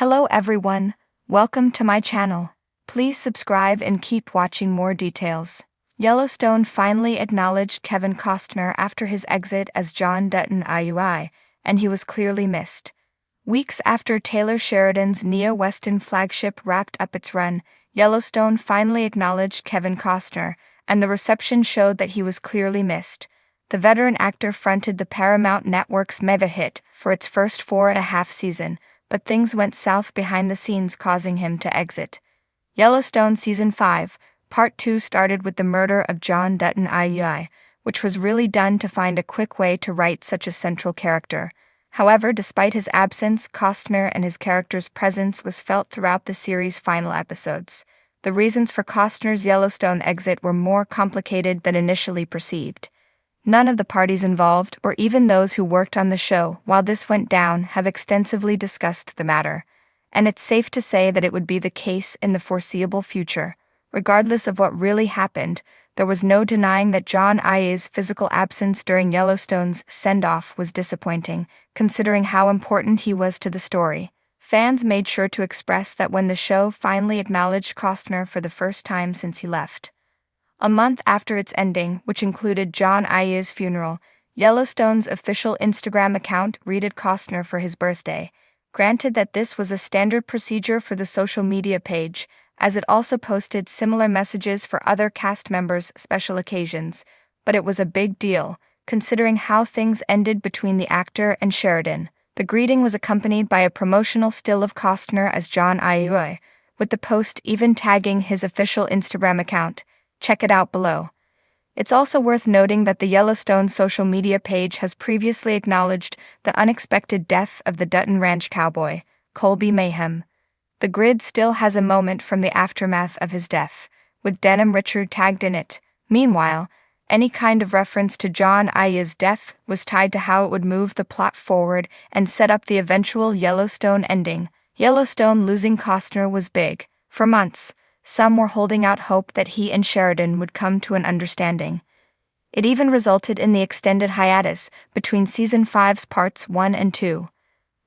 Hello everyone, welcome to my channel. Please subscribe and keep watching more details. Yellowstone finally acknowledged Kevin Costner after his exit as John Dutton IUI, and he was clearly missed. Weeks after Taylor Sheridan's Neo-Western flagship wrapped up its run, Yellowstone finally acknowledged Kevin Costner, and the reception showed that he was clearly missed. The veteran actor fronted the Paramount Network's mega hit for its first 4.5 seasons, but things went south behind the scenes, causing him to exit. Yellowstone Season 5, Part 2 started with the murder of John Dutton IUI, which was really done to find a quick way to write such a central character. However, despite his absence, Costner and his character's presence was felt throughout the series' final episodes. The reasons for Costner's Yellowstone exit were more complicated than initially perceived. None of the parties involved, or even those who worked on the show while this went down, have extensively discussed the matter, and it's safe to say that it would be the case in the foreseeable future. Regardless of what really happened, there was no denying that John IUI's physical absence during Yellowstone's send-off was disappointing, considering how important he was to the story. Fans made sure to express that when the show finally acknowledged Costner for the first time since he left. A month after its ending, which included John IUI's funeral, Yellowstone's official Instagram account greeted Costner for his birthday. Granted that this was a standard procedure for the social media page, as it also posted similar messages for other cast members' special occasions, but it was a big deal, considering how things ended between the actor and Sheridan. The greeting was accompanied by a promotional still of Costner as John IUI, with the post even tagging his official Instagram account. Check it out below. It's also worth noting that the Yellowstone social media page has previously acknowledged the unexpected death of the Dutton Ranch cowboy, Colby Mayhem. The grid still has a moment from the aftermath of his death, with Denham Richard tagged in it. Meanwhile, any kind of reference to John IUI's death was tied to how it would move the plot forward and set up the eventual Yellowstone ending. Yellowstone losing Costner was big. For months, some were holding out hope that he and Sheridan would come to an understanding. It even resulted in the extended hiatus between Season 5's Parts 1 and 2.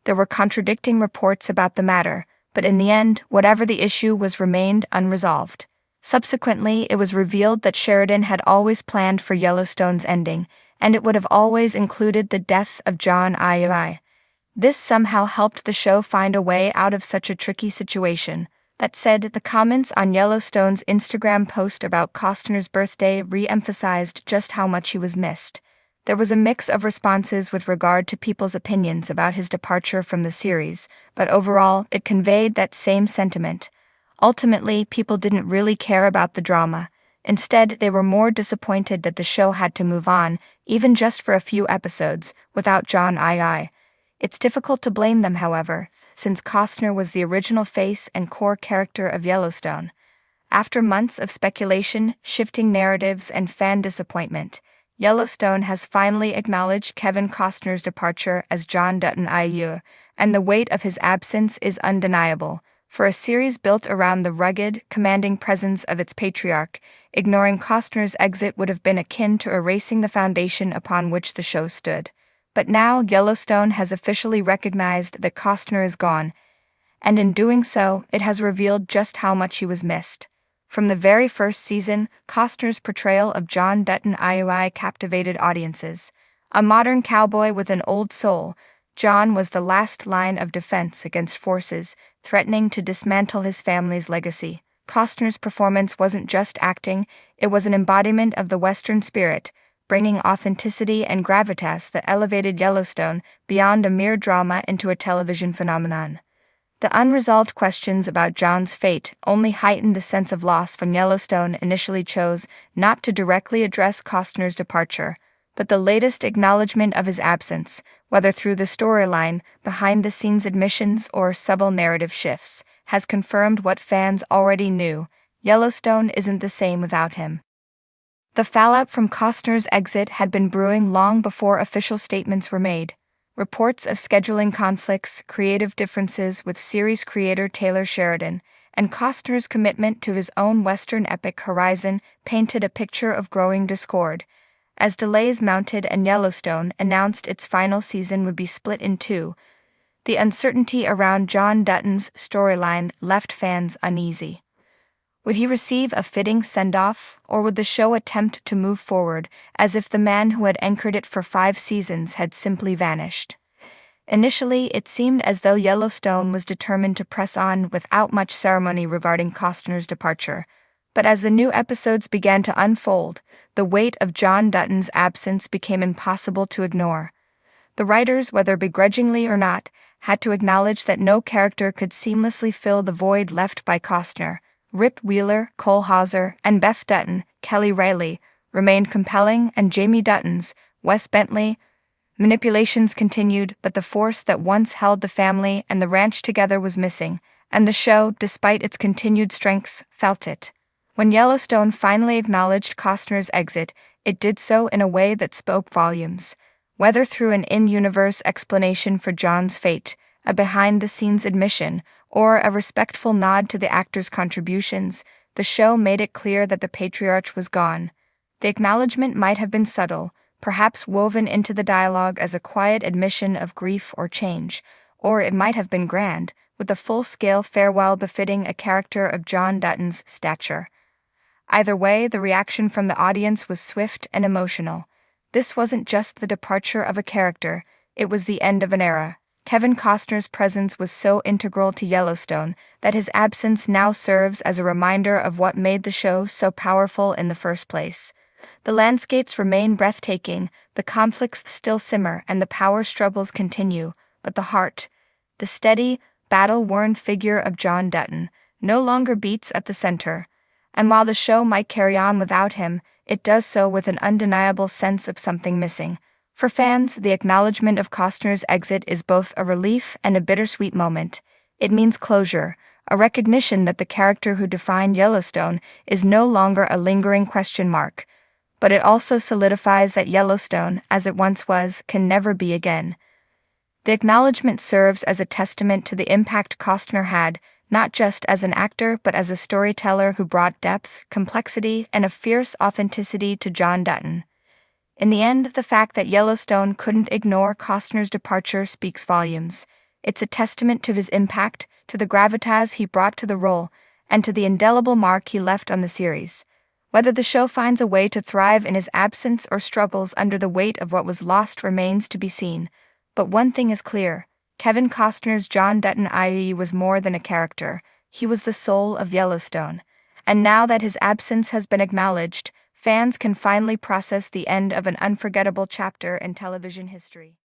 There were contradicting reports about the matter, but in the end, whatever the issue was remained unresolved. Subsequently, it was revealed that Sheridan had always planned for Yellowstone's ending, and it would have always included the death of John IUI. This somehow helped the show find a way out of such a tricky situation. That said, the comments on Yellowstone's Instagram post about Costner's birthday re-emphasized just how much he was missed. There was a mix of responses with regard to people's opinions about his departure from the series, but overall, it conveyed that same sentiment. Ultimately, people didn't really care about the drama. Instead, they were more disappointed that the show had to move on, even just for a few episodes, without John IUI. It's difficult to blame them, however, since Costner was the original face and core character of Yellowstone. After months of speculation, shifting narratives, and fan disappointment, Yellowstone has finally acknowledged Kevin Costner's departure as John Dutton IUI, and the weight of his absence is undeniable. For a series built around the rugged, commanding presence of its patriarch, ignoring Costner's exit would have been akin to erasing the foundation upon which the show stood. But now Yellowstone has officially recognized that Costner is gone, and in doing so, it has revealed just how much he was missed. From the very first season, Costner's portrayal of John Dutton IUI captivated audiences. A modern cowboy with an old soul, John was the last line of defense against forces threatening to dismantle his family's legacy. Costner's performance wasn't just acting, it was an embodiment of the Western spirit, bringing authenticity and gravitas that elevated Yellowstone beyond a mere drama into a television phenomenon. The unresolved questions about John's fate only heightened the sense of loss when Yellowstone initially chose not to directly address Costner's departure, but the latest acknowledgement of his absence, whether through the storyline, behind-the-scenes admissions, or subtle narrative shifts, has confirmed what fans already knew: Yellowstone isn't the same without him. The fallout from Costner's exit had been brewing long before official statements were made. Reports of scheduling conflicts, creative differences with series creator Taylor Sheridan, and Costner's commitment to his own Western epic horizon painted a picture of growing discord. As delays mounted and Yellowstone announced its final season would be split in two, The uncertainty around John Dutton's storyline left fans uneasy. Would he receive a fitting send-off, or would the show attempt to move forward as if the man who had anchored it for 5 seasons had simply vanished? Initially, it seemed as though Yellowstone was determined to press on without much ceremony regarding Costner's departure. But as the new episodes began to unfold, the weight of John Dutton's absence became impossible to ignore. The writers, whether begrudgingly or not, had to acknowledge that no character could seamlessly fill the void left by Costner. Rip Wheeler, Cole Hauser, and Beth Dutton, Kelly Reilly, remained compelling, and Jamie Dutton's, Wes Bentley. Manipulations continued, but the force that once held the family and the ranch together was missing, and the show, despite its continued strengths, felt it. When Yellowstone finally acknowledged Costner's exit, it did so in a way that spoke volumes. Whether through an in-universe explanation for John's fate, a behind-the-scenes admission, or a respectful nod to the actor's contributions, the show made it clear that the patriarch was gone. The acknowledgement might have been subtle, perhaps woven into the dialogue as a quiet admission of grief or change, or it might have been grand, with a full-scale farewell befitting a character of John Dutton's stature. Either way, the reaction from the audience was swift and emotional. This wasn't just the departure of a character, it was the end of an era. Kevin Costner's presence was so integral to Yellowstone that his absence now serves as a reminder of what made the show so powerful in the first place. The landscapes remain breathtaking, the conflicts still simmer, and the power struggles continue, but the heart, the steady, battle-worn figure of John Dutton, no longer beats at the center. And while the show might carry on without him, it does so with an undeniable sense of something missing. For fans, the acknowledgement of Costner's exit is both a relief and a bittersweet moment. It means closure, a recognition that the character who defined Yellowstone is no longer a lingering question mark. But it also solidifies that Yellowstone, as it once was, can never be again. The acknowledgement serves as a testament to the impact Costner had, not just as an actor but as a storyteller who brought depth, complexity, and a fierce authenticity to John Dutton. In the end, the fact that Yellowstone couldn't ignore Costner's departure speaks volumes. It's a testament to his impact, to the gravitas he brought to the role, and to the indelible mark he left on the series. Whether the show finds a way to thrive in his absence or struggles under the weight of what was lost remains to be seen. But one thing is clear. Kevin Costner's John Dutton IE was more than a character. He was the soul of Yellowstone. And now that his absence has been acknowledged, fans can finally process the end of an unforgettable chapter in television history.